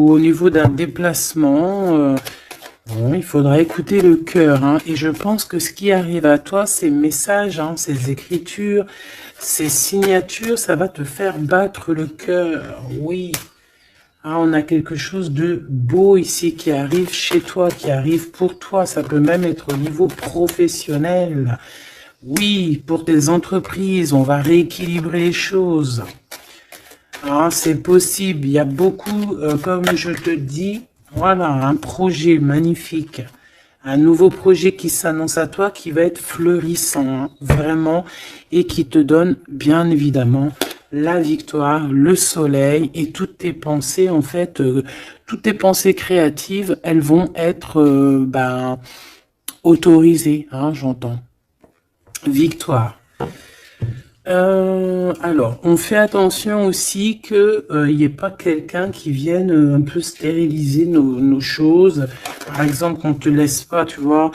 au niveau d'un déplacement, bon, il faudra écouter le cœur. Hein, et je pense que ce qui arrive à toi, ces messages, hein, ces écritures, ces signatures, ça va te faire battre le cœur. Oui. Ah, on a quelque chose de beau ici qui arrive chez toi, qui arrive pour toi. Ça peut même être au niveau professionnel. Oui, pour tes entreprises, on va rééquilibrer les choses. Ah, c'est possible. Il y a beaucoup, comme je te dis, voilà, un projet magnifique. Un nouveau projet qui s'annonce à toi, qui va être florissant, hein, vraiment, et qui te donne, bien évidemment, la victoire, le soleil, et toutes tes pensées, en fait, toutes tes pensées créatives, elles vont être autorisées, hein, j'entends. Victoire. Alors, on fait attention aussi que il n'y ait pas quelqu'un qui vienne un peu stériliser nos choses. Par exemple, qu'on te laisse pas, tu vois.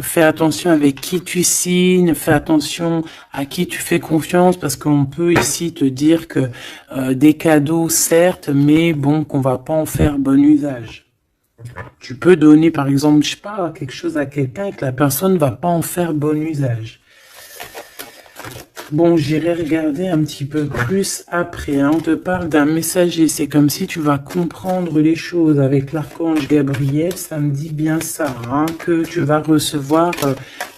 Fais attention avec qui tu signes, fais attention à qui tu fais confiance, parce qu'on peut ici te dire que des cadeaux, certes, mais bon, qu'on va pas en faire bon usage. Tu peux donner, par exemple, je sais pas, quelque chose à quelqu'un et que la personne ne va pas en faire bon usage. Bon, j'irai regarder un petit peu plus après. Hein. On te parle d'un messager. C'est comme si tu vas comprendre les choses avec l'archange Gabriel. Ça me dit bien ça, hein, que tu vas recevoir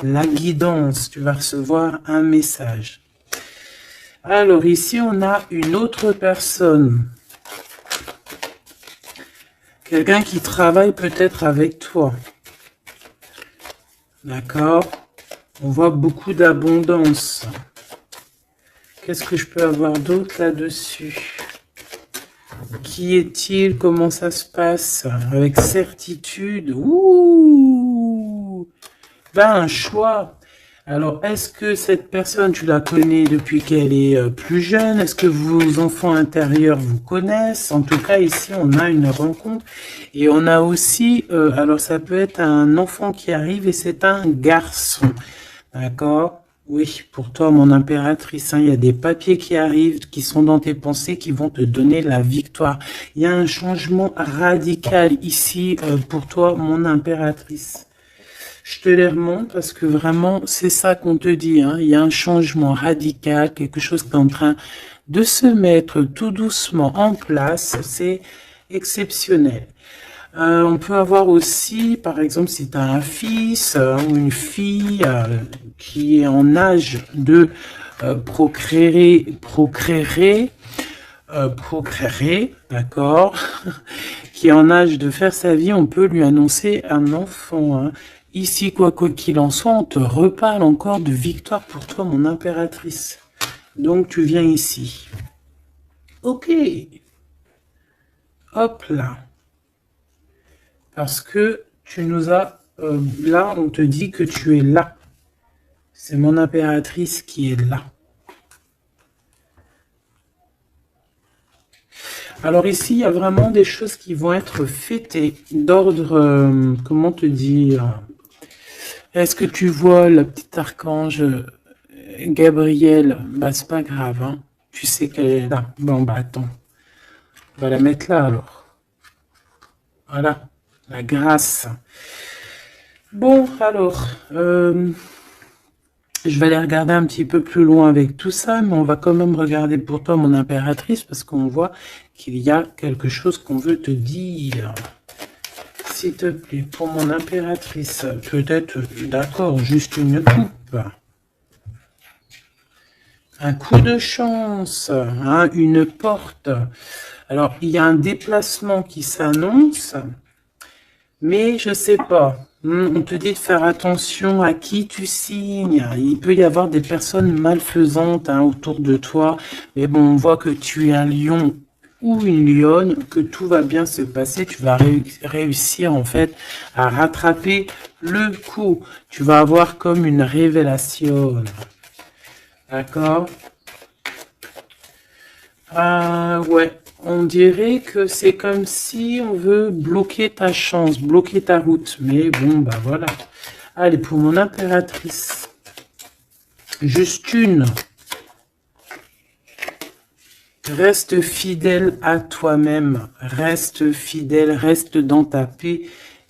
la guidance. Tu vas recevoir un message. Alors ici, on a une autre personne. Quelqu'un qui travaille peut-être avec toi. D'accord? On voit beaucoup d'abondance. Qu'est-ce que je peux avoir d'autre là-dessus? Qui est-il? Comment ça se passe? Avec certitude. Ouh! Ben, un choix. Alors, est-ce que cette personne, tu la connais depuis qu'elle est plus jeune? Est-ce que vos enfants intérieurs vous connaissent? En tout cas, ici, on a une rencontre. Et on a aussi, alors ça peut être un enfant qui arrive et c'est un garçon. D'accord? Oui, pour toi, mon impératrice, hein, il y a des papiers qui arrivent, qui sont dans tes pensées, qui vont te donner la victoire. Il y a un changement radical ici pour toi, mon impératrice. Je te les remonte parce que vraiment, c'est ça qu'on te dit. Hein. Il y a un changement radical, quelque chose qui est en train de se mettre tout doucement en place. C'est exceptionnel. On peut avoir aussi, par exemple, si tu as un fils ou une fille qui est en âge de procréer, d'accord, qui est en âge de faire sa vie, on peut lui annoncer un enfant. Hein. Ici, quoi qu'il en soit, on te reparle encore de victoire pour toi, mon impératrice. Donc, tu viens ici. Ok. Hop là. Parce que tu nous as... là, on te dit que tu es là. C'est mon impératrice qui est là. Alors ici, il y a vraiment des choses qui vont être fêtées d'ordre... comment te dire? Est-ce que tu vois le petit archange Gabriel? Bah, c'est pas grave, hein. Tu sais qu'elle est là. Bon, bah, attends. On va la mettre là, alors. Voilà. La grâce. Bon, alors... je vais aller regarder un petit peu plus loin avec tout ça, mais on va quand même regarder pour toi, mon impératrice, parce qu'on voit qu'il y a quelque chose qu'on veut te dire. S'il te plaît, pour mon impératrice, peut-être, d'accord, juste une coupe. Un coup de chance, hein, une porte. Alors, il y a un déplacement qui s'annonce, mais je sais pas. On te dit de faire attention à qui tu signes. Il peut y avoir des personnes malfaisantes autour de toi. Mais bon, on voit que tu es un lion ou une lionne, que tout va bien se passer. Tu vas réussir en fait à rattraper le coup. Tu vas avoir comme une révélation. D'accord? Ah ouais. On dirait que c'est comme si on veut bloquer ta chance, bloquer ta route. Mais bon, bah voilà. Allez, pour mon impératrice. Juste une. Reste fidèle à toi-même, reste fidèle, reste dans ta paix,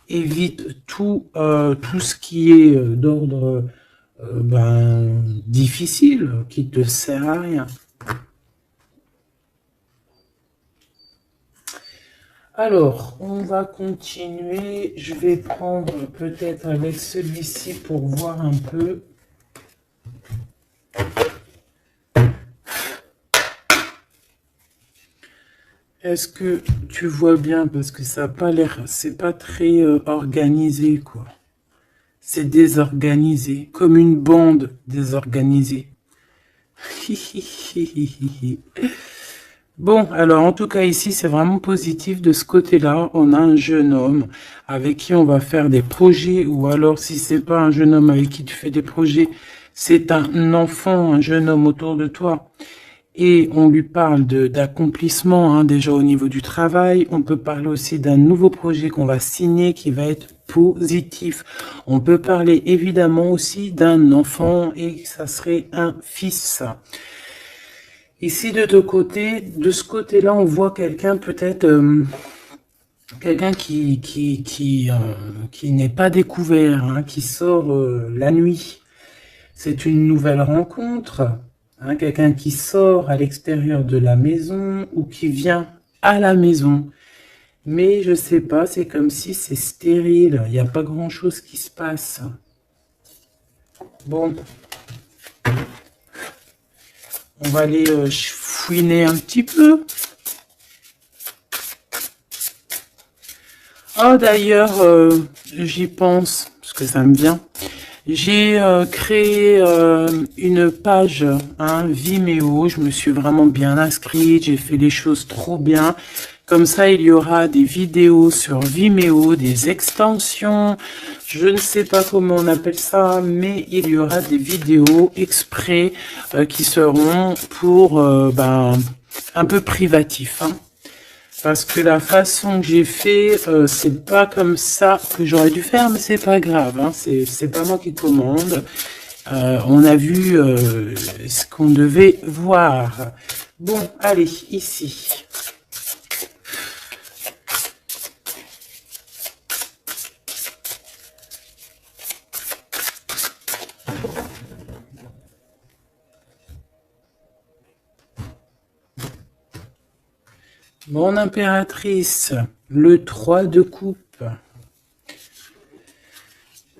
évite tout ce qui est d'ordre difficile, qui te sert à rien. Alors, on va continuer. Je vais prendre peut-être avec celui-ci pour voir un peu. Est-ce que tu vois bien? Parce que ça n'a pas l'air, c'est pas très organisé, quoi. C'est désorganisé, comme une bande désorganisée. Bon, alors en tout cas ici, c'est vraiment positif. De ce côté-là, on a un jeune homme avec qui on va faire des projets, ou alors si c'est pas un jeune homme avec qui tu fais des projets, c'est un enfant, un jeune homme autour de toi. Et on lui parle d'accomplissement, hein, déjà au niveau du travail. On peut parler aussi d'un nouveau projet qu'on va signer qui va être positif. On peut parler évidemment aussi d'un enfant et ça serait un fils. Ici de ce côté-là, on voit quelqu'un peut-être quelqu'un qui n'est pas découvert, hein, qui sort la nuit. C'est une nouvelle rencontre, hein, quelqu'un qui sort à l'extérieur de la maison ou qui vient à la maison. Mais je sais pas, c'est comme si c'est stérile, il n'y a pas grand-chose qui se passe. Bon, on va aller fouiner un petit peu. Oh, d'ailleurs, j'y pense, parce que ça me vient. J'ai créé une page, hein, Vimeo. Je me suis vraiment bien inscrite. J'ai fait les choses trop bien. Comme ça, il y aura des vidéos sur Vimeo, des extensions. Je ne sais pas comment on appelle ça, mais il y aura des vidéos exprès qui seront pour un peu privatif, hein. Parce que la façon que j'ai fait, c'est pas comme ça que j'aurais dû faire, mais c'est pas grave, hein, c'est pas moi qui commande. On a vu ce qu'on devait voir. Bon, allez, ici. Mon impératrice, le 3 de coupe.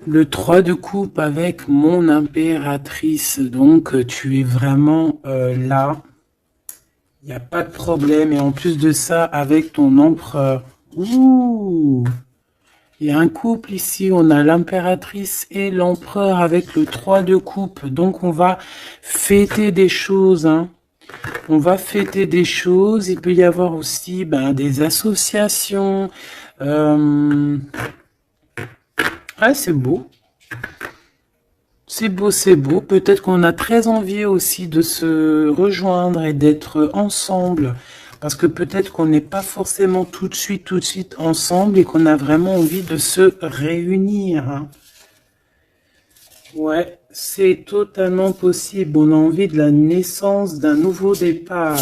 Le 3 de coupe avec mon impératrice. Donc, tu es vraiment là. Il n'y a pas de problème. Et en plus de ça, avec ton empereur. Ouh! Il y a un couple ici. On a l'impératrice et l'empereur avec le 3 de coupe. Donc, on va fêter des choses, hein. On va fêter des choses. Il peut y avoir aussi des associations. Ah, c'est beau. C'est beau, c'est beau. Peut-être qu'on a très envie aussi de se rejoindre et d'être ensemble. Parce que peut-être qu'on n'est pas forcément tout de suite ensemble et qu'on a vraiment envie de se réunir, hein. Ouais, c'est totalement possible. On a envie de la naissance d'un nouveau départ.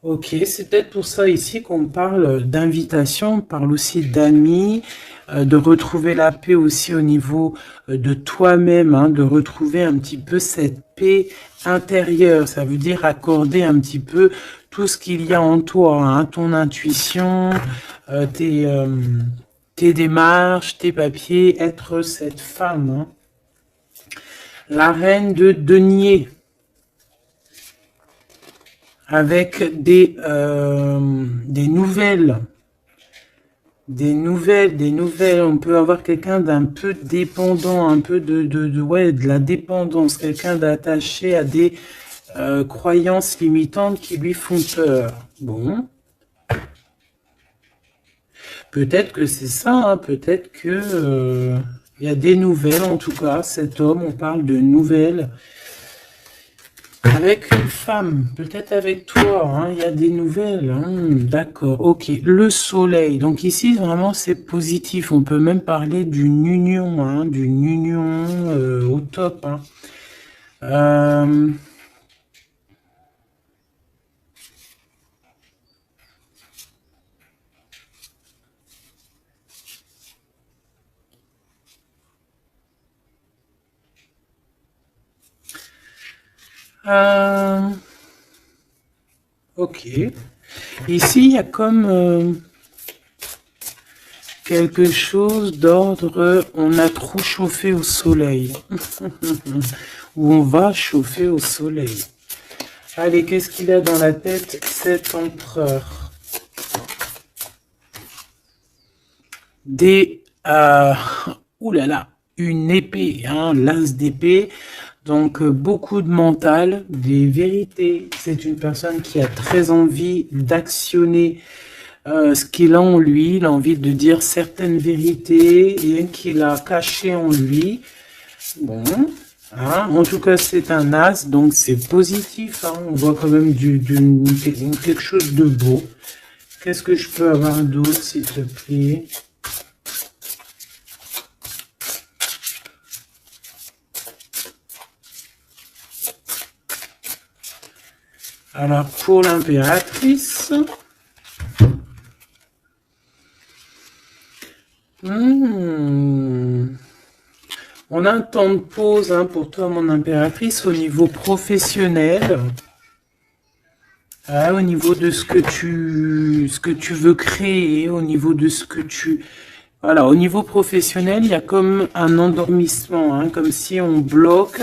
Ok, c'est peut-être pour ça ici qu'on parle d'invitation, on parle aussi d'amis, de retrouver la paix aussi au niveau de toi-même, hein, de retrouver un petit peu cette paix intérieure. Ça veut dire accorder un petit peu tout ce qu'il y a en toi, hein, ton intuition, tes démarches, tes papiers, être cette femme, hein. La reine de denier, avec des nouvelles. Des nouvelles. On peut avoir quelqu'un d'un peu dépendant, un peu de la dépendance, quelqu'un d'attaché à des croyances limitantes qui lui font peur. Bon. Peut-être que c'est ça, hein, peut-être que il y a des nouvelles, en tout cas, cet homme, on parle de nouvelles. Avec une femme, peut-être avec toi, hein, il y a des nouvelles, hein, d'accord, ok. Le soleil, donc ici, vraiment, c'est positif. On peut même parler d'une union, hein, au top, hein. Ok. Ici, il y a comme quelque chose d'ordre, on a trop chauffé au soleil. Ou on va chauffer au soleil. Allez, qu'est-ce qu'il a dans la tête, cet empereur? Ouh là là, une épée, hein, l'as d'épée. Donc, beaucoup de mental, des vérités. C'est une personne qui a très envie d'actionner ce qu'il a en lui. Il a envie de dire certaines vérités et qu'il a cachées en lui. Bon, hein, en tout cas, c'est un as, donc c'est positif. Hein, on voit quand même quelque chose de beau. Qu'est-ce que je peux avoir d'autre, s'il te plaît? Alors, pour l'impératrice, on a un temps de pause hein, pour toi, mon impératrice, au niveau professionnel, au niveau de ce que tu veux créer, au niveau de ce que tu... Voilà, au niveau professionnel, il y a comme un endormissement, hein, comme si on bloque,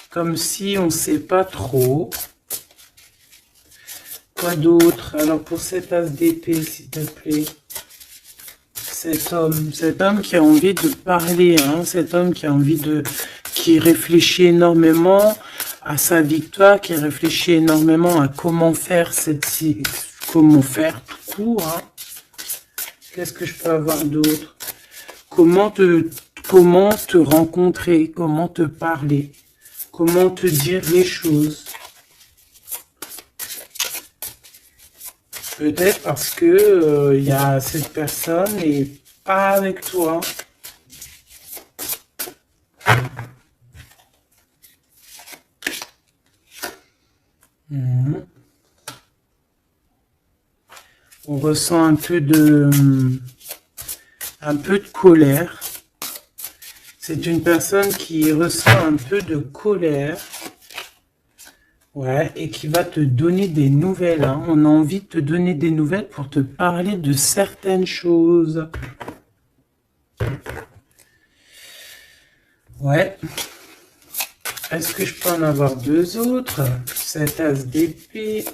comme si on ne sait pas trop. Quoi d'autre? Alors pour cet as d'épée, s'il te plaît. Cet homme qui a envie de parler, hein, cet homme qui a envie de... qui réfléchit énormément à sa victoire, qui réfléchit énormément à comment faire comment faire tout court, hein. Qu'est-ce que je peux avoir d'autre? Comment te rencontrer, comment te parler, comment te dire les choses. Peut-être parce que y a cette personne et pas avec toi. On ressent un peu de colère. C'est une personne qui ressent un peu de colère. Ouais, et qui va te donner des nouvelles. Hein. On a envie de te donner des nouvelles pour te parler de certaines choses. Ouais. Est-ce que je peux en avoir deux autres? Cet as d'épée.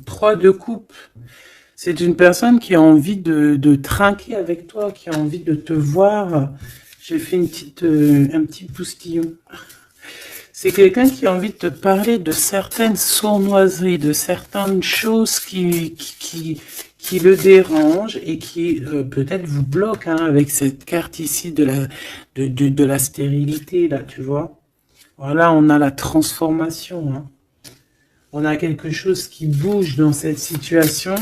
3 de coupe. C'est une personne qui a envie de trinquer avec toi, qui a envie de te voir. J'ai fait un petit postillon. C'est quelqu'un qui a envie de te parler de certaines sournoiseries, de certaines choses qui le dérangent et qui peut-être vous bloquent hein, avec cette carte ici de la stérilité, là, tu vois. Voilà, on a la transformation. Hein. On a quelque chose qui bouge dans cette situation,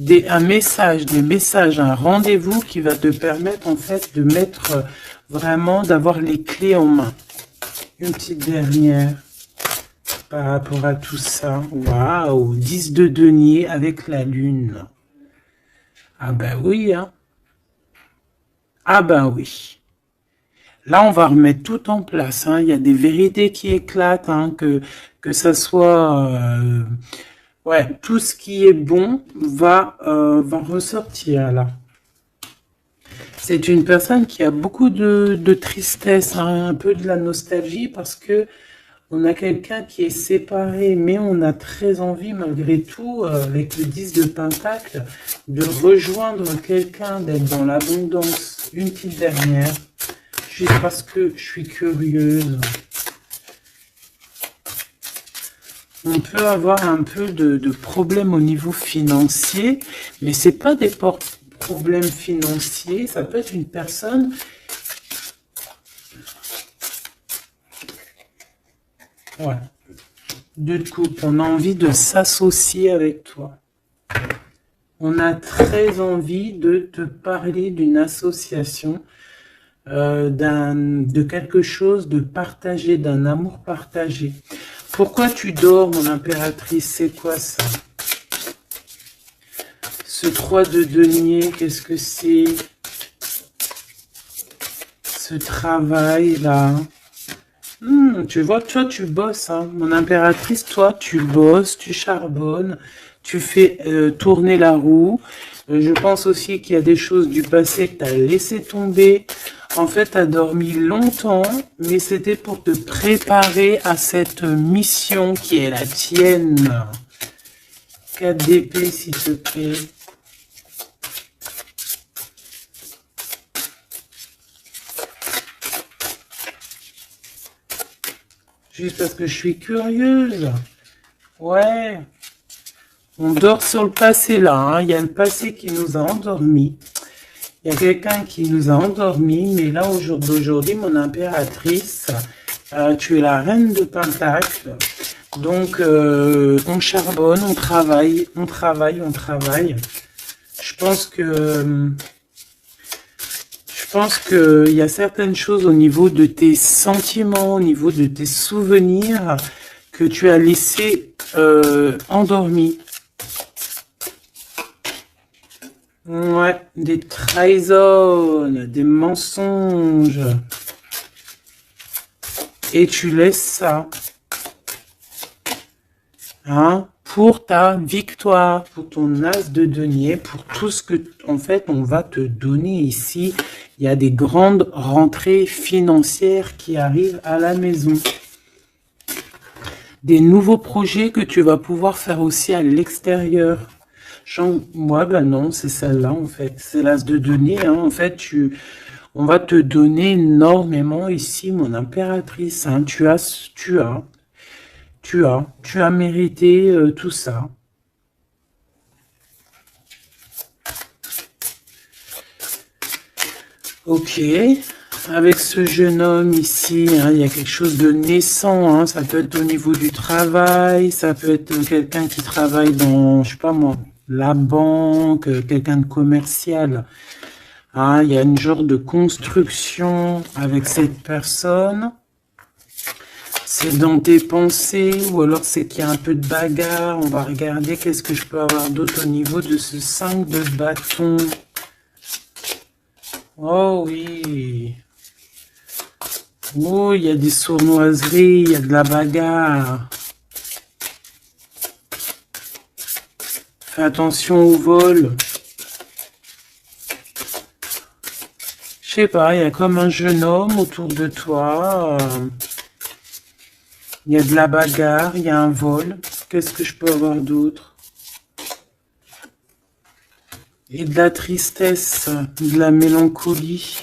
un message, un rendez-vous qui va te permettre en fait de mettre vraiment, d'avoir les clés en main. Une petite dernière par rapport à tout ça. Waouh, 10 de denier avec la lune. Ah ben oui, hein. Ah ben oui. Là, on va remettre tout en place. Hein. Il y a des vérités qui éclatent, hein, que ça soit... ouais, tout ce qui est bon va ressortir là. C'est une personne qui a beaucoup de tristesse, hein, un peu de la nostalgie, parce que on a quelqu'un qui est séparé, mais on a très envie, malgré tout, avec le 10 de Pentacle, de rejoindre quelqu'un, d'être dans l'abondance. Une petite dernière, juste parce que je suis curieuse. On peut avoir un peu de problèmes au niveau financier, mais c'est pas des problèmes financiers, ça peut être une personne... Ouais. De couple, on a envie de s'associer avec toi. On a très envie de te parler d'une association, de quelque chose de partagé, d'un amour partagé. Pourquoi tu dors, mon impératrice? C'est quoi ça? Ce 3 de denier, qu'est-ce que c'est? ce travail-là. Tu vois, toi, tu bosses, hein. Mon impératrice, toi, tu bosses, tu charbonnes, tu fais tourner la roue. Je pense aussi qu'il y a des choses du passé que tu as laissé tomber. En fait, tu as dormi longtemps, mais c'était pour te préparer à cette mission qui est la tienne. 4 d'épée, s'il te plaît. Juste parce que je suis curieuse. Ouais. On dort sur le passé là. Hein. Il y a le passé qui nous a endormis. Il y a quelqu'un qui nous a endormis. Mais là, aujourd'hui, mon impératrice, tu es la reine de Pentacle. Donc, on charbonne, on travaille. Je pense qu'il y a certaines choses au niveau de tes sentiments, au niveau de tes souvenirs que tu as laissé endormis. Ouais, des trahisons, des mensonges. Et tu laisses ça. Hein, pour ta victoire, pour ton as de denier, pour tout ce que, en fait, on va te donner ici. Il y a des grandes rentrées financières qui arrivent à la maison. Des nouveaux projets que tu vas pouvoir faire aussi à l'extérieur. Moi, ben non, c'est celle-là, en fait. C'est l'as de denier, hein. En fait, on va te donner énormément ici, mon impératrice. Hein. Tu as mérité tout ça. Ok, avec ce jeune homme ici, hein, il y a quelque chose de naissant, hein, ça peut être au niveau du travail, ça peut être quelqu'un qui travaille dans, je sais pas moi, la banque, quelqu'un de commercial. Hein, il y a une genre de construction avec cette personne. C'est dans tes pensées, ou alors c'est qu'il y a un peu de bagarre. On va regarder qu'est-ce que je peux avoir d'autre au niveau de ce 5 de bâton. Oh oui. Oh, il y a des sournoiseries, il y a de la bagarre. Fais attention au vol. Je sais pas, il y a comme un jeune homme autour de toi. Il y a de la bagarre, il y a un vol. Qu'est-ce que je peux avoir d'autre? Et de la tristesse, de la mélancolie.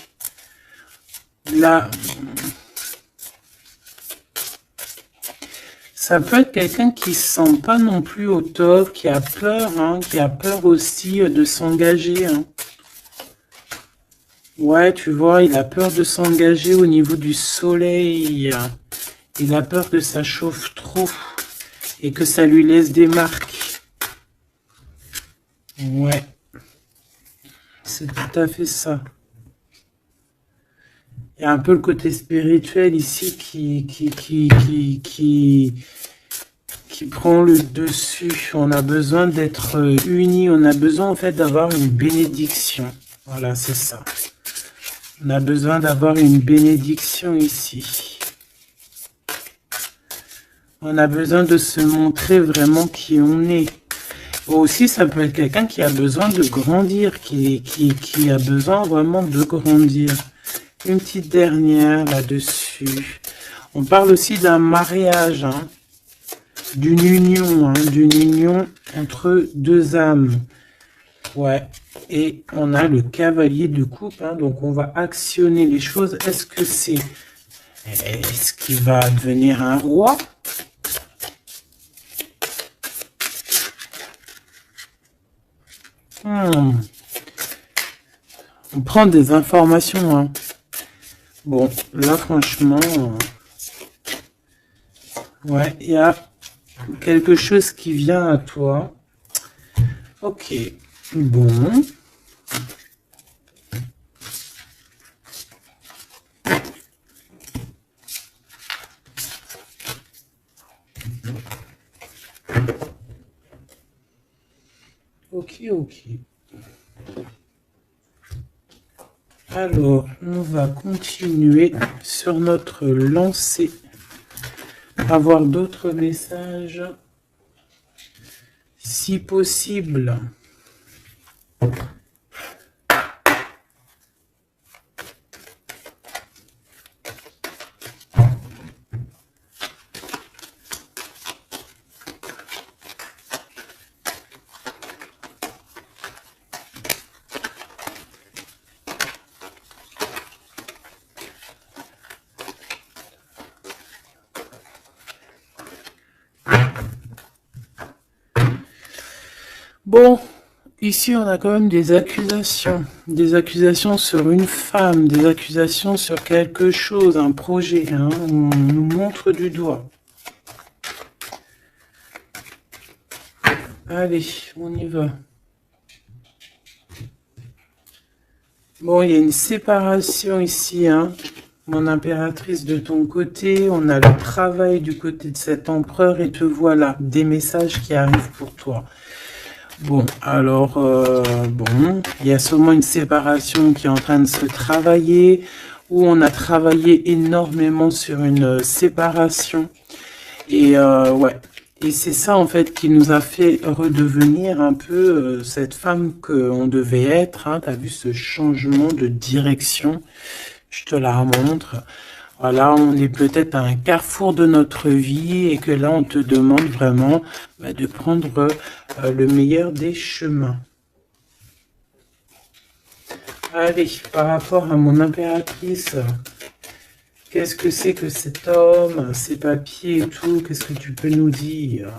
Ça peut être quelqu'un qui se sent pas non plus au top, qui a peur, hein, qui a peur aussi de s'engager. Hein. Ouais, tu vois, il a peur de s'engager au niveau du soleil. Il a peur que ça chauffe trop et que ça lui laisse des marques. Ouais, c'est tout à fait ça. Il y a un peu le côté spirituel ici qui prend le dessus. On a besoin d'être unis. On a besoin en fait d'avoir une bénédiction. Voilà, c'est ça. On a besoin d'avoir une bénédiction ici. On a besoin de se montrer vraiment qui on est. Aussi, ça peut être quelqu'un qui a besoin de grandir, qui a besoin vraiment de grandir. Une petite dernière là-dessus. On parle aussi d'un mariage, hein, d'une union entre deux âmes. Ouais. Et on a le cavalier de coupe, hein, donc on va actionner les choses. Est-ce qu'il va devenir un roi? On prend des informations, hein. Bon, là, franchement, ouais, il y a quelque chose qui vient à toi. Ok, bon. Ok. Alors, on va continuer sur notre lancée. Avoir d'autres messages, si possible. Bon, ici on a quand même des accusations sur une femme, des accusations sur quelque chose, un projet, hein, on nous montre du doigt. Allez, on y va. Bon, il y a une séparation ici, hein, mon impératrice de ton côté, on a le travail du côté de cet empereur et te voilà, des messages qui arrivent pour toi. Bon, alors, bon, il y a sûrement une séparation qui est en train de se travailler, où on a travaillé énormément sur une séparation. Et ouais, et c'est ça en fait qui nous a fait redevenir un peu cette femme qu'on devait être. Hein. Tu as vu ce changement de direction, je te la montre. Voilà, on est peut-être à un carrefour de notre vie et que là, on te demande vraiment de prendre le meilleur des chemins. Allez, par rapport à mon impératrice, qu'est-ce que c'est que cet homme, ses papiers et tout, qu'est-ce que tu peux nous dire?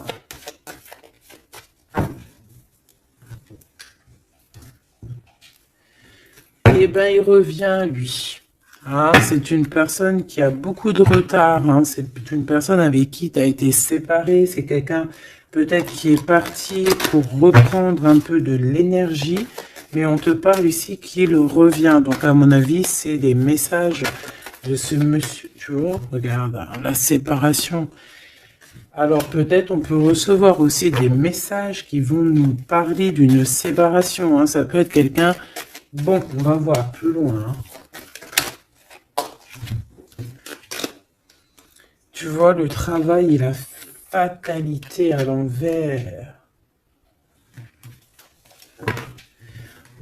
Eh bien, il revient, lui. Hein, c'est une personne qui a beaucoup de retard, hein, c'est une personne avec qui tu as été séparé, c'est quelqu'un peut-être qui est parti pour reprendre un peu de l'énergie, mais on te parle ici qu'il revient. Donc à mon avis, c'est des messages de ce monsieur, tu vois, regarde, la séparation. Alors peut-être on peut recevoir aussi des messages qui vont nous parler d'une séparation, hein, ça peut être quelqu'un, bon, on va voir plus loin, hein. Tu vois, le travail et la fatalité à l'envers.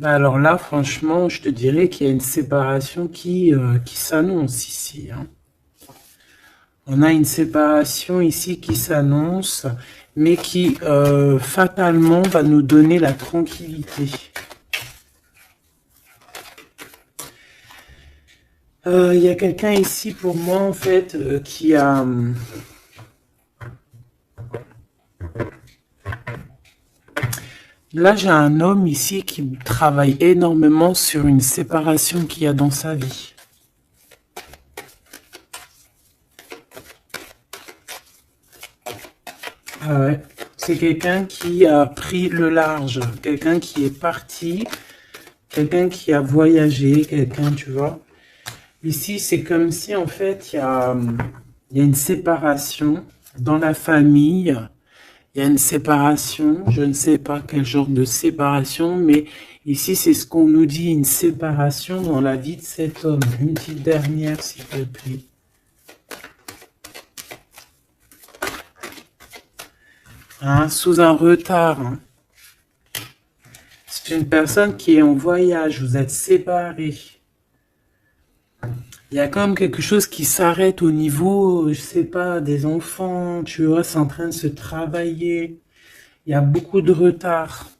Alors là, franchement, je te dirais qu'il y a une séparation qui s'annonce ici. Hein. On a une séparation ici qui s'annonce, mais qui fatalement va nous donner la tranquillité. Il y a quelqu'un ici pour moi en fait qui a là j'ai un homme ici qui travaille énormément sur une séparation qu'il y a dans sa vie. Ah ouais, c'est quelqu'un qui a pris le large, quelqu'un qui est parti, quelqu'un qui a voyagé, quelqu'un, tu vois. Ici, c'est comme si, en fait, il y a une séparation dans la famille. Il y a une séparation. Je ne sais pas quel genre de séparation, mais ici, c'est ce qu'on nous dit, une séparation dans la vie de cet homme. Une petite dernière, s'il te plaît. Hein, sous un retard. Hein. C'est une personne qui est en voyage. Vous êtes séparés. Il y a quand même quelque chose qui s'arrête au niveau, je sais pas, des enfants, tu vois, c'est en train de se travailler. Il y a beaucoup de retard.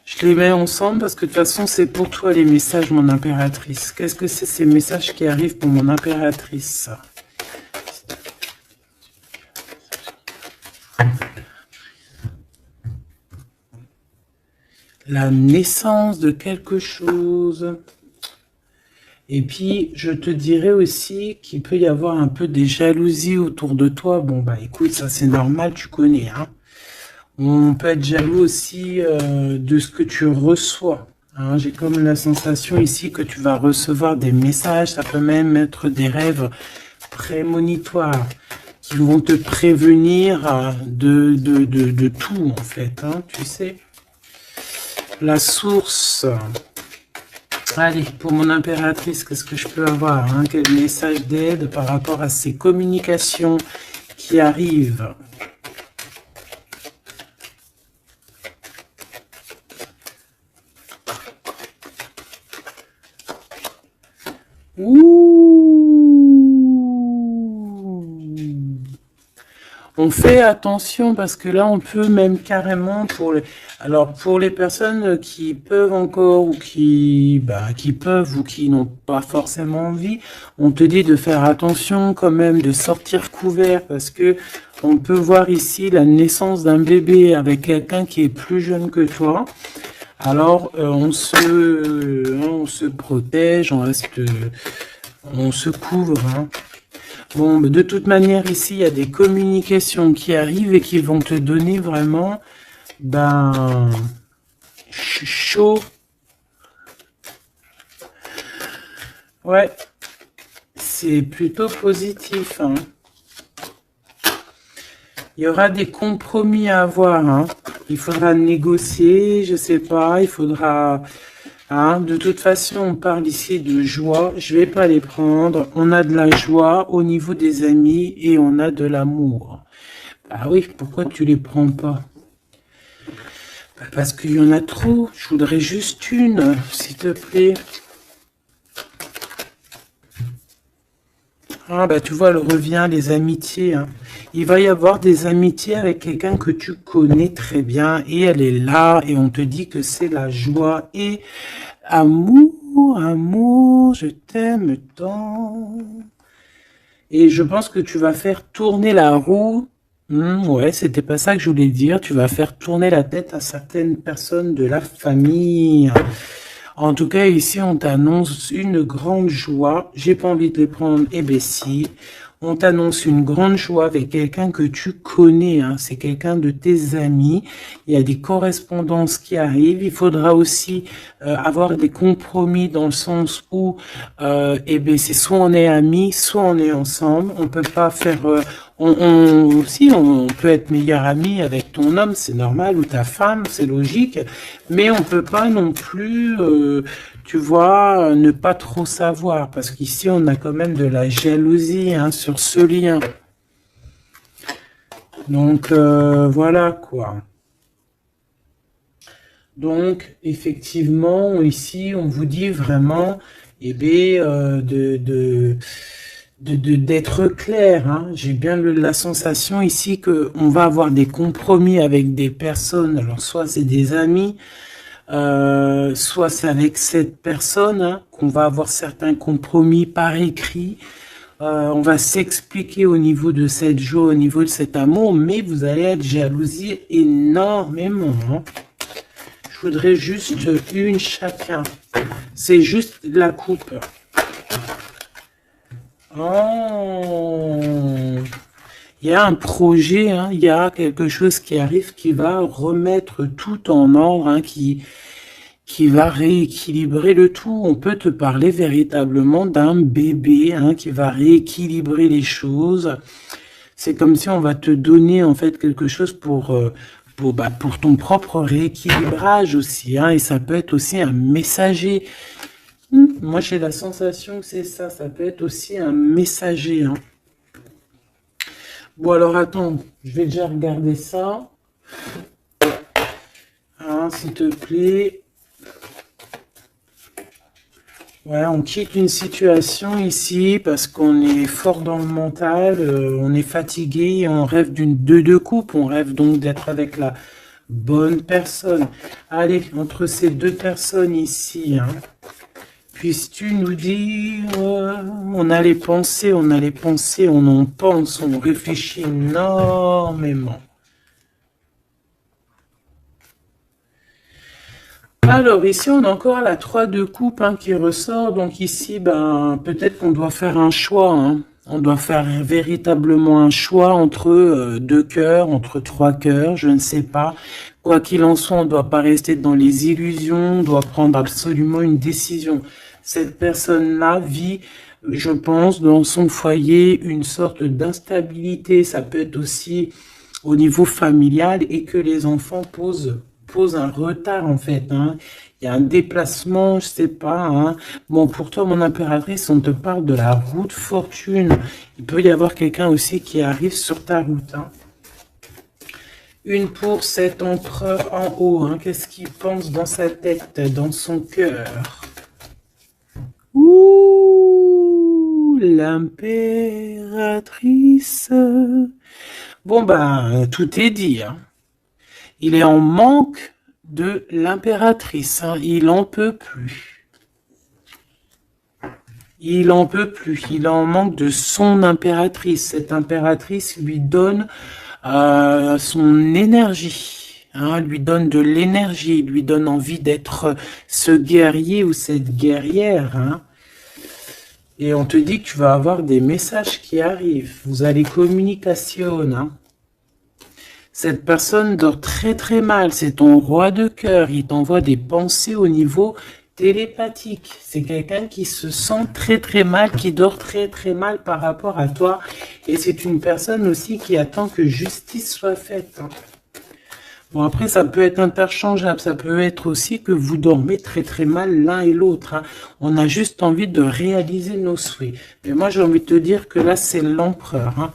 Je les mets ensemble parce que de toute façon, c'est pour toi les messages, mon impératrice. Qu'est-ce que c'est ces messages qui arrivent pour mon impératrice? La naissance de quelque chose. Et puis, je te dirais aussi qu'il peut y avoir un peu des jalousies autour de toi. Bon, bah écoute, ça c'est normal, tu connais. Hein. On peut être jaloux aussi de ce que tu reçois. Hein. J'ai comme la sensation ici que tu vas recevoir des messages. Ça peut même être des rêves prémonitoires qui vont te prévenir de tout, en fait. Hein, tu sais. La source. Allez, pour mon impératrice, qu'est-ce que je peux avoir, hein? Quel message d'aide par rapport à ces communications qui arrivent? On fait attention parce que là, on peut même carrément alors pour les personnes qui peuvent encore ou qui peuvent ou qui n'ont pas forcément envie, on te dit de faire attention quand même, de sortir couvert parce que on peut voir ici la naissance d'un bébé avec quelqu'un qui est plus jeune que toi. Alors, on se protège, on se couvre, hein. Bon, de toute manière, ici, il y a des communications qui arrivent et qui vont te donner vraiment, chaud. Ouais, c'est plutôt positif, hein. Il y aura des compromis à avoir, hein. Il faudra négocier, je sais pas, il faudra... Hein, de toute façon, on parle ici de joie. Je vais pas les prendre. On a de la joie au niveau des amis et on a de l'amour. Ah oui, pourquoi tu les prends pas? Parce qu'il y en a trop. Je voudrais juste une, s'il te plaît. Ah tu vois, elle revient, les amitiés, hein. Il va y avoir des amitiés avec quelqu'un que tu connais très bien et elle est là et on te dit que c'est la joie et amour, amour, je t'aime tant. Et je pense que tu vas faire tourner la roue. Ouais, c'était pas ça que je voulais dire. Tu vas faire tourner la tête à certaines personnes de la famille. En tout cas, ici, on t'annonce une grande joie. J'ai pas envie de les prendre, eh ben si. On t'annonce une grande joie avec quelqu'un que tu connais, hein. C'est quelqu'un de tes amis. Il y a des correspondances qui arrivent. Il faudra aussi avoir des compromis dans le sens où, eh ben, c'est soit on est amis, soit on est ensemble. On peut pas faire... si, on peut être meilleur ami avec ton homme, c'est normal, ou ta femme, c'est logique. Mais on peut pas non plus... tu vois, ne pas trop savoir, parce qu'ici, on a quand même de la jalousie, hein, sur ce lien. Donc, voilà, quoi. Donc, effectivement, ici, on vous dit vraiment, eh bien, d'être clair, hein. J'ai bien la sensation ici que on va avoir des compromis avec des personnes, alors soit c'est des amis, soit c'est avec cette personne, hein, qu'on va avoir certains compromis par écrit. On va s'expliquer au niveau de cette joie, au niveau de cet amour, mais vous allez être jalousie énormément, hein. Je voudrais juste une chacun. C'est juste la coupe. Oh, il y a un projet, hein, il y a quelque chose qui arrive qui va remettre tout en ordre, hein, qui va rééquilibrer le tout. On peut te parler véritablement d'un bébé, hein, qui va rééquilibrer les choses. C'est comme si on va te donner en fait quelque chose pour ton propre rééquilibrage aussi, hein, et ça peut être aussi un messager. Moi, j'ai la sensation que c'est ça. Ça peut être aussi un messager, hein. Bon, alors, attends. Je vais déjà regarder ça. Hein, s'il te plaît. Ouais, on quitte une situation ici parce qu'on est fort dans le mental. On est fatigué. On rêve d'une deux coupe. On rêve donc d'être avec la bonne personne. Allez, entre ces deux personnes ici, hein. Puisses-tu nous dire, on a les pensées, on en pense, on réfléchit énormément. Alors ici, on a encore la 3 de coupe, hein, qui ressort. Donc ici, peut-être qu'on doit faire un choix, hein. On doit faire véritablement un choix entre deux cœurs, entre trois cœurs, je ne sais pas. Quoi qu'il en soit, on ne doit pas rester dans les illusions, on doit prendre absolument une décision. Cette personne-là vit, je pense, dans son foyer, une sorte d'instabilité. Ça peut être aussi au niveau familial et que les enfants posent suppose un retard en fait, hein. Il y a un déplacement, je sais pas, hein. Bon, pour toi, mon impératrice, on te parle de la route fortune. Il peut y avoir quelqu'un aussi qui arrive sur ta route, hein. Une pour cet empereur en haut, hein. Qu'est-ce qu'il pense dans sa tête, dans son cœur? Ouh, l'impératrice. Bon, ben, tout est dit, hein. Il est en manque de l'impératrice, hein. Il en peut plus. Il en peut plus. Il est en manque de son impératrice. Cette impératrice lui donne son énergie, hein, lui donne de l'énergie, lui donne envie d'être ce guerrier ou cette guerrière, hein. Et on te dit que tu vas avoir des messages qui arrivent. Vous allez communication, hein. Cette personne dort très très mal. C'est ton roi de cœur. Il t'envoie des pensées au niveau télépathique. C'est quelqu'un qui se sent très très mal, qui dort très très mal par rapport à toi. Et c'est une personne aussi qui attend que justice soit faite, hein. Bon, après, ça peut être interchangeable. Ça peut être aussi que vous dormez très très mal l'un et l'autre, hein. On a juste envie de réaliser nos souhaits. Mais moi, j'ai envie de te dire que là, c'est l'empereur, hein.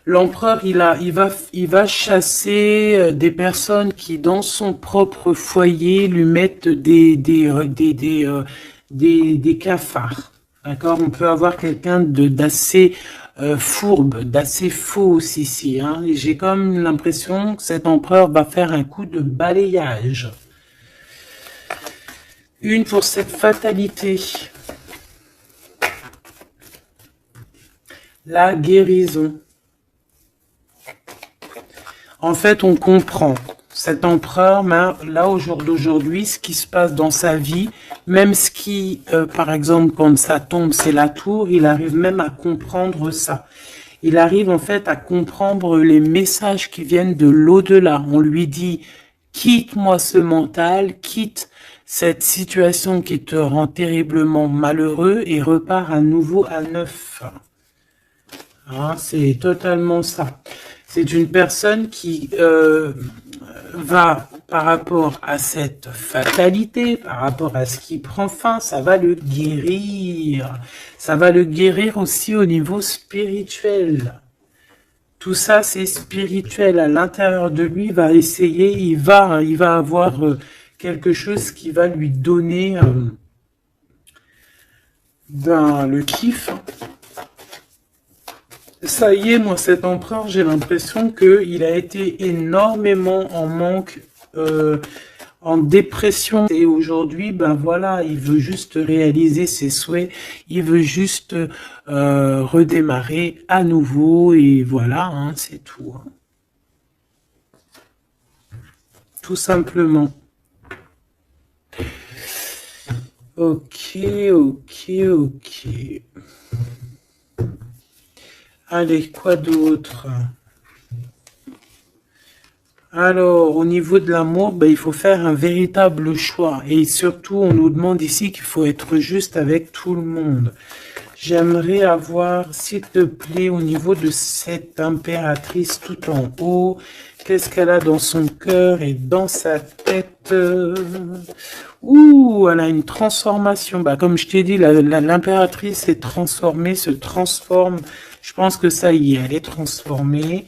L'empereur, il va chasser des personnes qui, dans son propre foyer, lui mettent des cafards. D'accord? On peut avoir quelqu'un d'assez fourbe, d'assez faux aussi ici, hein. Et j'ai comme l'impression que cet empereur va faire un coup de balayage. Une pour cette fatalité. La guérison. En fait, on comprend cet empereur, là, au jour d'aujourd'hui, ce qui se passe dans sa vie, même ce qui, par exemple, quand ça tombe, c'est la tour, il arrive même à comprendre ça. Il arrive en fait à comprendre les messages qui viennent de l'au-delà. On lui dit, quitte-moi ce mental, quitte cette situation qui te rend terriblement malheureux et repars à nouveau à neuf. Hein, c'est totalement ça. C'est une personne qui va, par rapport à cette fatalité, par rapport à ce qui prend fin, ça va le guérir. Ça va le guérir aussi au niveau spirituel. Tout ça, c'est spirituel. À l'intérieur de lui, il va essayer, il va avoir quelque chose qui va lui donner le kiff. Ça y est, moi, cet empereur, j'ai l'impression qu'il a été énormément en manque, en dépression. Et aujourd'hui, ben voilà, il veut juste réaliser ses souhaits. Il veut juste redémarrer à nouveau. Et voilà, hein, c'est tout, hein. Tout simplement. Ok, ok, ok. Allez, quoi d'autre? Alors, au niveau de l'amour, ben, il faut faire un véritable choix. Et surtout, on nous demande ici qu'il faut être juste avec tout le monde. J'aimerais avoir, s'il te plaît, au niveau de cette impératrice tout en haut, qu'est-ce qu'elle a dans son cœur et dans sa tête? Ouh, elle a une transformation. Bah, comme je t'ai dit, l'impératrice est transformée, se transforme. Je pense que ça y est, elle est transformée.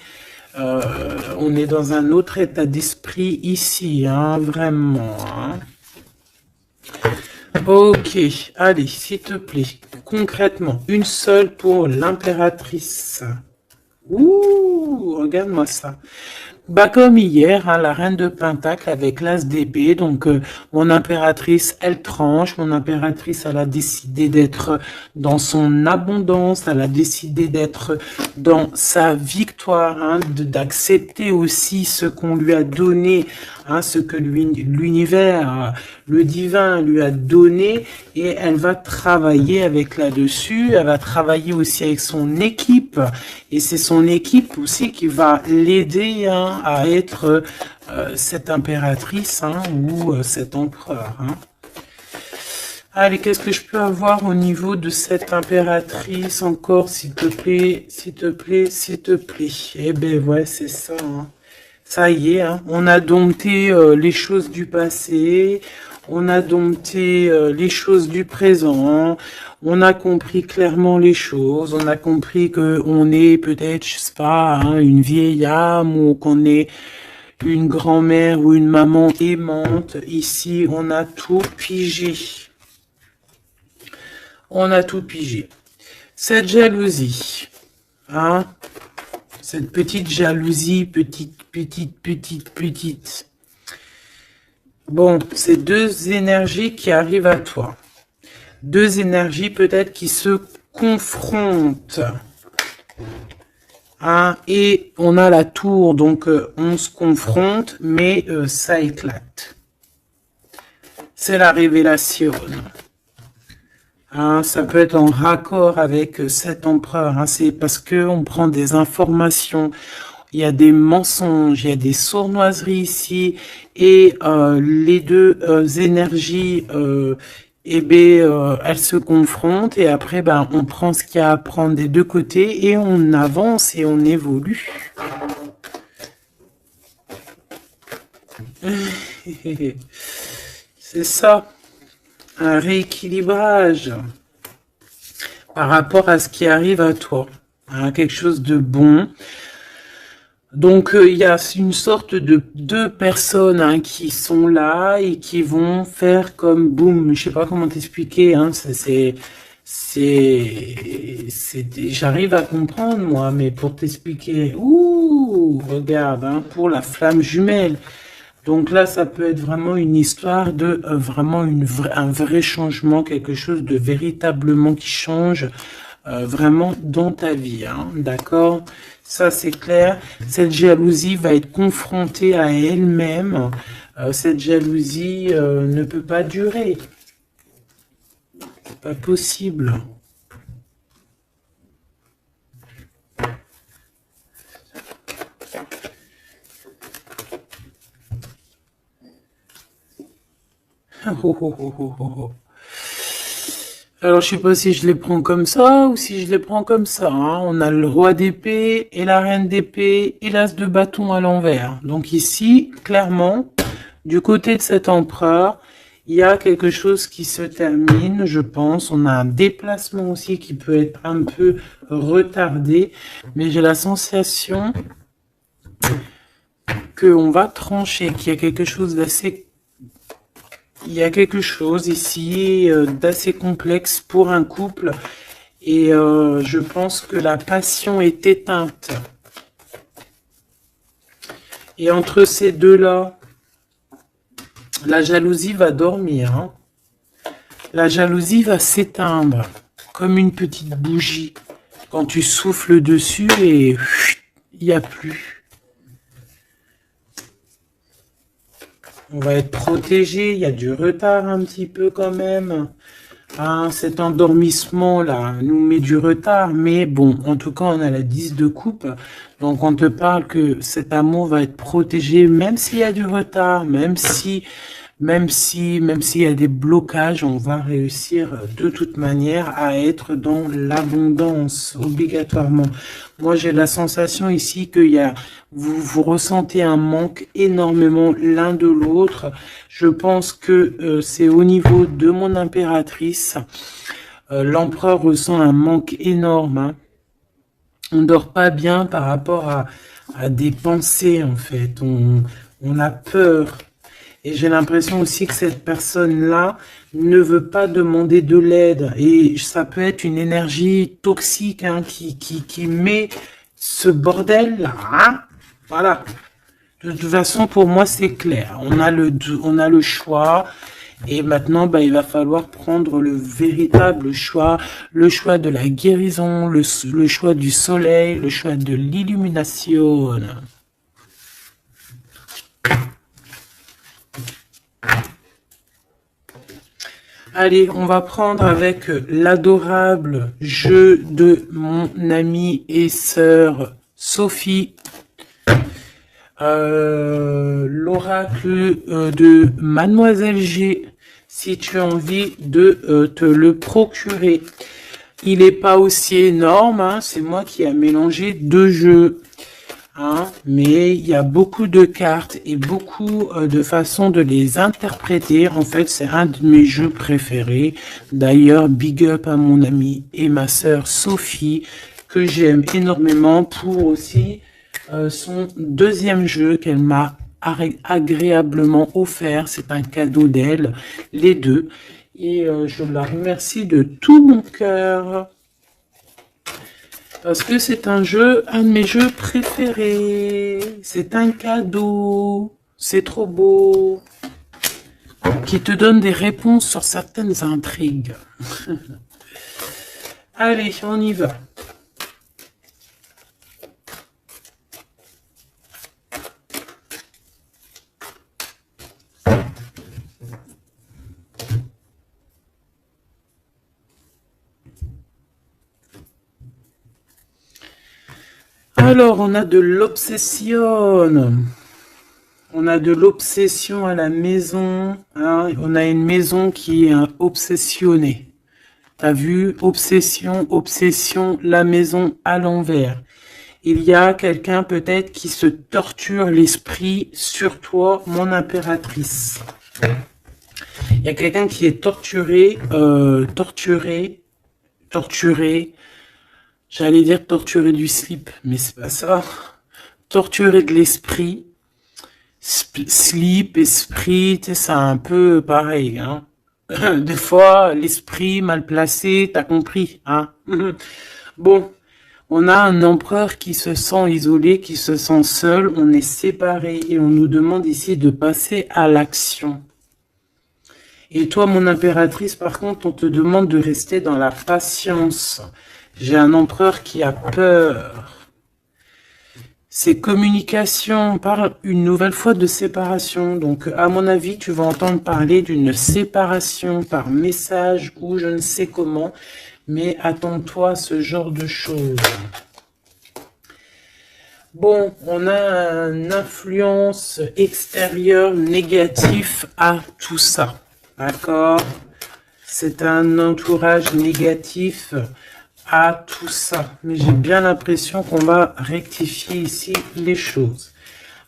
On est dans un autre état d'esprit ici, hein, vraiment, hein. Ok, allez, s'il te plaît, concrètement, une seule pour l'impératrice. Ouh, regarde-moi ça. Bah comme hier, hein, la reine de Pentacle avec l'as d'épée. Donc mon impératrice, elle tranche. Mon impératrice, elle a décidé d'être dans son abondance. Elle a décidé d'être dans sa victoire, hein, d'accepter aussi ce qu'on lui a donné, hein, ce que l'univers, le divin lui a donné. Et elle va travailler avec là-dessus. Elle va travailler aussi avec son équipe. Et c'est son équipe aussi qui va l'aider, hein, à être cette impératrice, hein, ou cet empereur, hein. Allez, qu'est-ce que je peux avoir au niveau de cette impératrice encore, s'il te plaît, s'il te plaît, s'il te plaît. Eh ben ouais, c'est ça, hein. Ça y est, hein, on a dompté les choses du passé, on a dompté les choses du présent, on a compris clairement les choses, on a compris que on est peut-être, je sais pas, hein, une vieille âme ou qu'on est une grand-mère ou une maman aimante. Ici, on a tout pigé. On a tout pigé. Cette jalousie, hein, cette petite jalousie, petite. Bon, c'est deux énergies qui arrivent à toi. Deux énergies peut-être qui se confrontent. Hein, et on a la tour, donc on se confronte, mais ça éclate. C'est la révélation. Hein, ça peut être en raccord avec cet empereur. Hein, c'est parce que on prend des informations. Il y a des mensonges, il y a des sournoiseries ici, et les deux énergies, elles se confrontent, et après, ben, on prend ce qu'il y a à prendre des deux côtés, et on avance et on évolue. C'est ça, un rééquilibrage par rapport à ce qui arrive à toi, hein, quelque chose de bon. Donc, il y a une sorte de deux personnes, hein, qui sont là et qui vont faire comme boum. Je sais pas comment t'expliquer. Hein, j'arrive à comprendre moi, mais pour t'expliquer, ouh, regarde, hein, pour la flamme jumelle. Donc là, ça peut être vraiment une histoire de vraiment un vrai changement, quelque chose de véritablement qui change vraiment dans ta vie, hein, d'accord? Ça, c'est clair. Cette jalousie va être confrontée à elle-même. Cette jalousie ne peut pas durer. C'est pas possible. Alors, je sais pas si je les prends comme ça ou si je les prends comme ça. Hein. On a le roi d'épée et la reine d'épée et l'as de bâton à l'envers. Donc ici, clairement, du côté de cet empereur, il y a quelque chose qui se termine, je pense. On a un déplacement aussi qui peut être un peu retardé. Mais j'ai la sensation qu'on va trancher, qu'il y a quelque chose d'assez... Il y a quelque chose ici d'assez complexe pour un couple. Et je pense que la passion est éteinte. Et entre ces deux-là, la jalousie va dormir. Hein. La jalousie va s'éteindre comme une petite bougie. Quand tu souffles dessus et il n'y a plus. On va être protégé, il y a du retard un petit peu quand même. Hein, cet endormissement-là nous met du retard, mais bon, en tout cas, on a la 10 de coupe. Donc, on te parle que cet amour va être protégé, même s'il y a du retard, même s'il y a des blocages, on va réussir de toute manière à être dans l'abondance, obligatoirement. Moi, j'ai la sensation ici que vous ressentez un manque énormément l'un de l'autre. Je pense que c'est au niveau de mon impératrice. L'empereur ressent un manque énorme. Hein. On dort pas bien par rapport à des pensées, en fait. On a peur. Et j'ai l'impression aussi que cette personne-là ne veut pas demander de l'aide. Et ça peut être une énergie toxique, hein, qui met ce bordel-là. Hein, voilà. De toute façon, pour moi, c'est clair. On a le choix. Et maintenant, bah, il va falloir prendre le véritable choix. Le choix de la guérison, le choix du soleil, le choix de l'illumination. Allez, on va prendre avec l'adorable jeu de mon amie et sœur Sophie. L'oracle de Mademoiselle G, si tu as envie de te le procurer. Il n'est pas aussi énorme, hein, c'est moi qui ai mélangé deux jeux. hein, mais il y a beaucoup de cartes et beaucoup de façons de les interpréter. En fait, c'est un de mes jeux préférés. D'ailleurs, big up à mon amie et ma sœur Sophie, que j'aime énormément pour aussi son deuxième jeu qu'elle m'a agréablement offert. C'est un cadeau d'elle, les deux. Et je la remercie de tout mon cœur. Parce que c'est un jeu, un de mes jeux préférés. C'est un cadeau. C'est trop beau. Qui te donne des réponses sur certaines intrigues. Allez, on y va. Alors, on a de l'obsession. On a de l'obsession à la maison. Hein. On a une maison qui est obsessionnée. T'as vu? Obsession, obsession, la maison à l'envers. Il y a quelqu'un peut-être qui se torture l'esprit sur toi, mon impératrice. Il y a quelqu'un qui est torturé, torturé. J'allais dire torturé du slip, mais c'est pas ça. Torturé de l'esprit. Slip, esprit, c'est un peu pareil, hein. Des fois, l'esprit mal placé, t'as compris, hein. Bon, on a un empereur qui se sent isolé, qui se sent seul, on est séparés et on nous demande ici de passer à l'action. Et toi, mon impératrice, par contre, on te demande de rester dans la patience. J'ai un empereur qui a peur. C'est communication, on parle une nouvelle fois de séparation. Donc, à mon avis, tu vas entendre parler d'une séparation par message ou je ne sais comment. Mais attends-toi à ce genre de choses. Bon, on a une influence extérieure négative à tout ça. D'accord? C'est un entourage négatif à tout ça. Mais j'ai bien l'impression qu'on va rectifier ici les choses.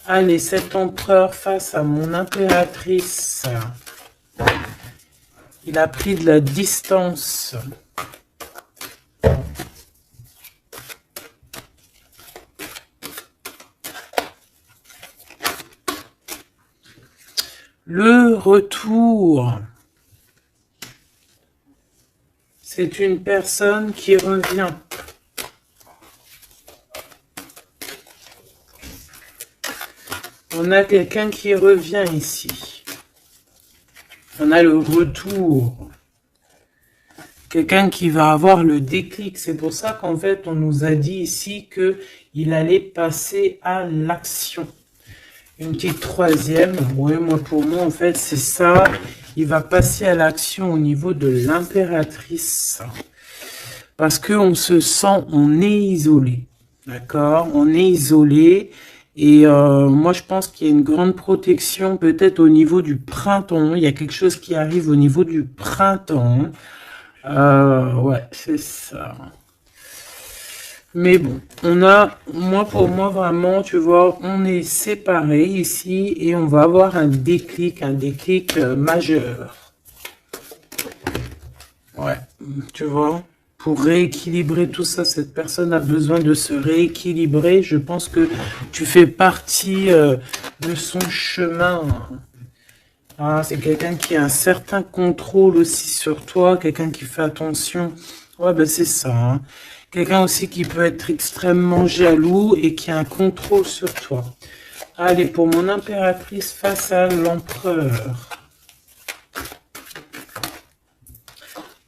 Allez, cet empereur face à mon impératrice. Il a pris de la distance. Le retour. C'est une personne qui revient. On a quelqu'un qui revient ici. On a le retour. Quelqu'un qui va avoir le déclic. C'est pour ça qu'en fait, on nous a dit ici qu'il allait passer à l'action. Une petite troisième. Ouais, pour moi, en fait, c'est ça. Il va passer à l'action au niveau de l'impératrice. Parce qu'on se sent, on est isolé. D'accord? On est isolé. Et moi, je pense qu'il y a une grande protection peut-être au niveau du printemps. Il y a quelque chose qui arrive au niveau du printemps. Ouais, c'est ça. Mais bon, on a, pour moi, vraiment, tu vois, on est séparés ici et on va avoir un déclic majeur. Ouais, tu vois, pour rééquilibrer tout ça, cette personne a besoin de se rééquilibrer. Je pense que tu fais partie de son chemin. Ah, c'est quelqu'un qui a un certain contrôle aussi sur toi, quelqu'un qui fait attention. Ouais, ben c'est ça, hein. Quelqu'un aussi qui peut être extrêmement jaloux et qui a un contrôle sur toi. Allez, pour mon impératrice face à l'empereur.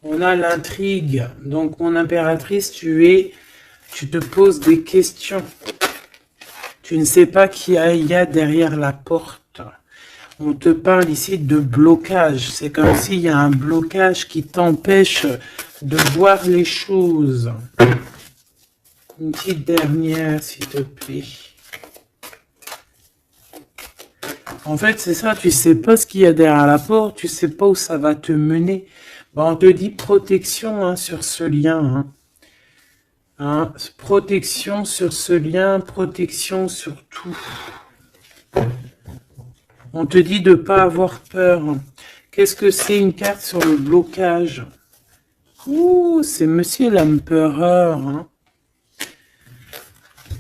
On a l'intrigue. Donc, mon impératrice, tu te poses des questions. Tu ne sais pas qui il y a derrière la porte. On te parle ici de blocage. C'est comme s'il y a un blocage qui t'empêche de voir les choses. Une petite dernière, s'il te plaît. En fait, c'est ça, tu sais pas ce qu'il y a derrière la porte, tu sais pas où ça va te mener. Bon, on te dit protection hein, sur ce lien. Hein. Hein, protection sur ce lien, protection sur tout. On te dit de ne pas avoir peur. Qu'est-ce que c'est une carte sur le blocage? Ouh, c'est Monsieur l'Empereur. Hein.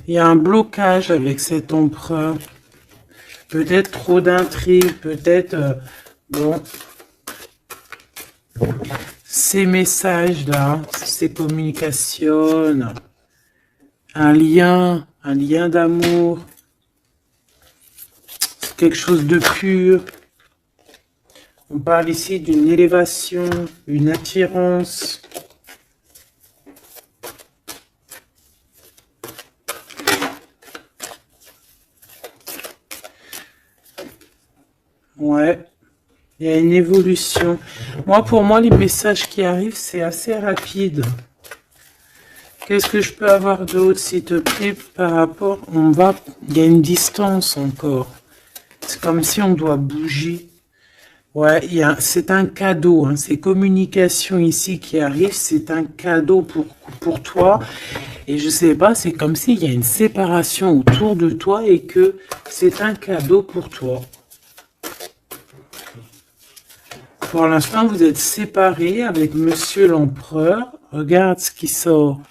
Il y a un blocage avec cet empereur. Peut-être trop d'intrigues, peut-être... bon. Ces messages-là, ces communications, un lien d'amour, quelque chose de pur. On parle ici d'une élévation, une attirance. Ouais, il y a une évolution. Pour moi, les messages qui arrivent, c'est assez rapide. Qu'est-ce que je peux avoir d'autre, s'il te plaît, par rapport... Il y a une distance encore. C'est comme si on doit bouger. Ouais, c'est un cadeau. Hein. Ces communications ici qui arrivent, c'est un cadeau pour toi. Et je sais pas, c'est comme s'il y a une séparation autour de toi et que c'est un cadeau pour toi. Pour l'instant, vous êtes séparés avec Monsieur l'Empereur. Regarde ce qui sort.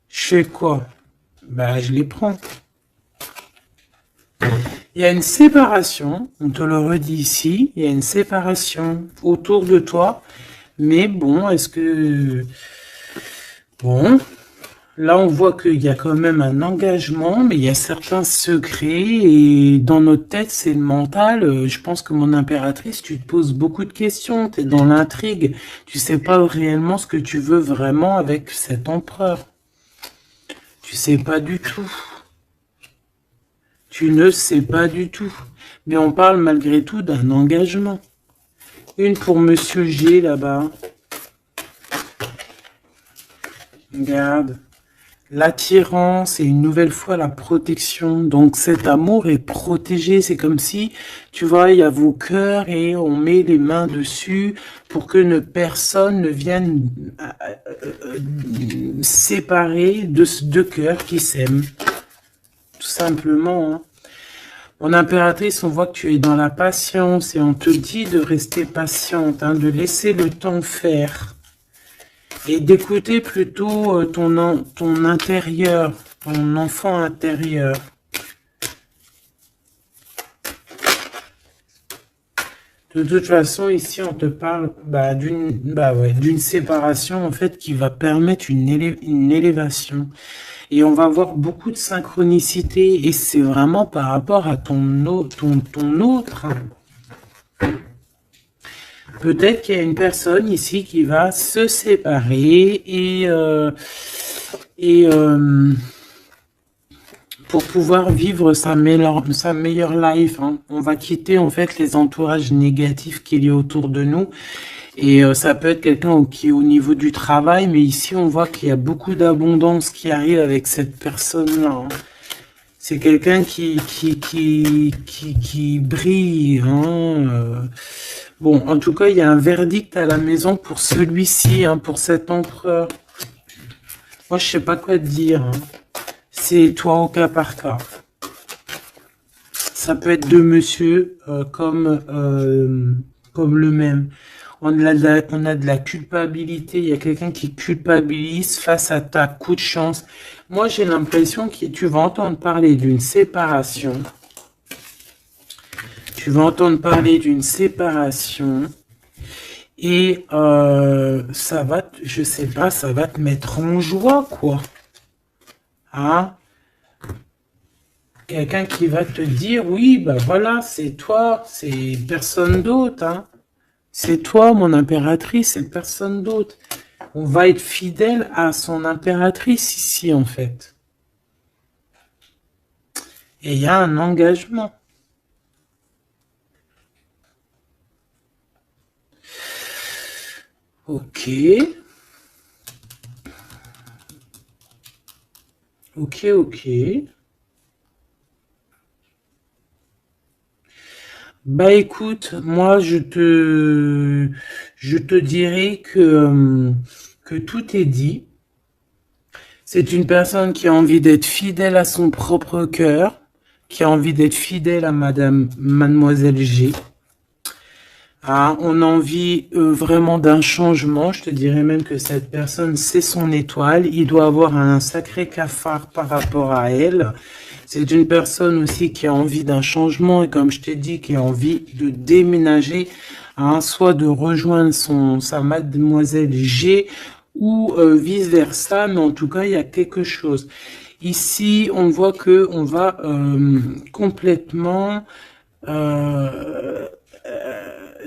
Je fais quoi? Bah, je les prends. Il y a une séparation, on te le redit ici, il y a une séparation autour de toi. Mais bon, est-ce que... Bon, là on voit qu'il y a quand même un engagement, mais il y a certains secrets. Et dans notre tête, c'est le mental. Je pense que mon impératrice, tu te poses beaucoup de questions, tu es dans l'intrigue. Tu sais pas réellement ce que tu veux vraiment avec cet empereur. Tu sais pas du tout. Tu ne sais pas du tout. Mais on parle malgré tout d'un engagement. Une pour Monsieur G là-bas. Regarde. L'attirance et une nouvelle fois la protection. Donc cet amour est protégé. C'est comme si, tu vois, il y a vos cœurs et on met les mains dessus pour que personne ne vienne séparer de deux cœurs qui s'aiment. Tout simplement. Hein. Mon impératrice, on voit que tu es dans la patience et on te dit de rester patiente, hein, de laisser le temps faire et d'écouter plutôt ton intérieur, ton enfant intérieur. De toute façon, ici, on te parle d'une séparation en fait qui va permettre une élévation. Et on va avoir beaucoup de synchronicité. Et c'est vraiment par rapport à ton autre. Peut-être qu'il y a une personne ici qui va se séparer pour pouvoir vivre sa meilleure life. Hein. On va quitter en fait les entourages négatifs qu'il y a autour de nous. Et ça peut être quelqu'un qui est au niveau du travail, mais ici on voit qu'il y a beaucoup d'abondance qui arrive avec cette personne-là. Hein. C'est quelqu'un qui brille. Hein. Bon, en tout cas, il y a un verdict à la maison pour celui-ci, hein, pour cet empereur. Moi, je sais pas quoi te dire. Hein. C'est toi au cas par cas. Ça peut être deux monsieur comme le même. On a de la culpabilité. Il y a quelqu'un qui culpabilise face à ta coup de chance. Moi, j'ai l'impression que tu vas entendre parler d'une séparation. Tu vas entendre parler d'une séparation. Et ça va, je sais pas, ça va te mettre en joie, quoi. Hein? Quelqu'un qui va te dire, oui, bah voilà, c'est toi, c'est personne d'autre, hein. C'est toi, mon impératrice, c'est personne d'autre. On va être fidèle à son impératrice ici, en fait. Et il y a un engagement. Ok. Ok. Bah écoute, moi je te dirais que tout est dit. C'est une personne qui a envie d'être fidèle à son propre cœur, qui a envie d'être fidèle à Mademoiselle G. Ah, on a envie vraiment d'un changement. Je te dirais même que cette personne, c'est son étoile. Il doit avoir un sacré cafard par rapport à elle. C'est une personne aussi qui a envie d'un changement et comme je t'ai dit, qui a envie de déménager, hein, soit de rejoindre sa Mademoiselle G ou vice-versa. Mais en tout cas, il y a quelque chose. Ici, on voit que on va complètement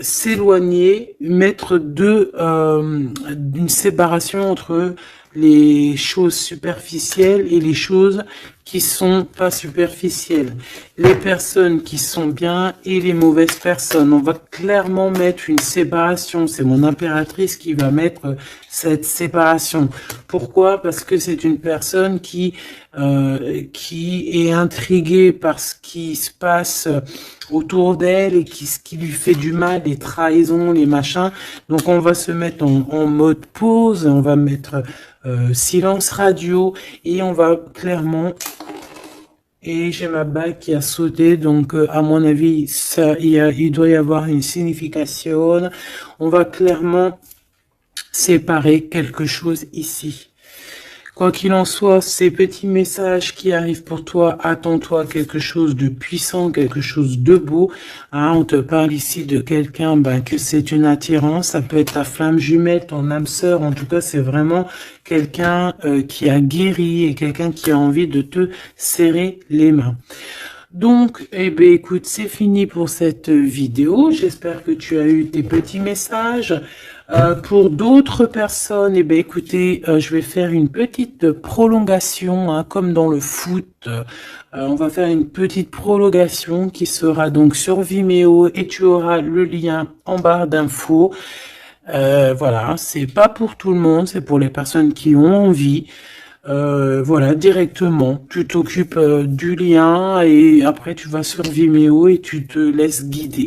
s'éloigner, mettre d'une séparation entre les choses superficielles et les choses qui sont pas superficielles. Les personnes qui sont bien et les mauvaises personnes. On va clairement mettre une séparation. C'est mon impératrice qui va mettre cette séparation. Pourquoi? Parce que c'est une personne qui est intriguée par ce qui se passe autour d'elle et ce qui lui fait du mal, les trahisons, les machins. Donc on va se mettre en mode pause, on va mettre silence radio et on va clairement... Et j'ai ma bague qui a sauté, donc à mon avis, il doit y avoir une signification. On va clairement séparer quelque chose ici. Quoi qu'il en soit, ces petits messages qui arrivent pour toi, attends-toi quelque chose de puissant, quelque chose de beau. Hein, on te parle ici de quelqu'un que c'est une attirance, ça peut être ta flamme jumelle, ton âme sœur, en tout cas c'est vraiment quelqu'un qui a guéri et quelqu'un qui a envie de te serrer les mains. Donc, écoute, c'est fini pour cette vidéo. J'espère que tu as eu tes petits messages. Pour d'autres personnes, écoutez, je vais faire une petite prolongation, hein, comme dans le foot. On va faire une petite prolongation qui sera donc sur Vimeo et tu auras le lien en barre d'infos. Voilà, c'est pas pour tout le monde, c'est pour les personnes qui ont envie. Voilà, directement, tu t'occupes du lien et après tu vas sur Vimeo et tu te laisses guider.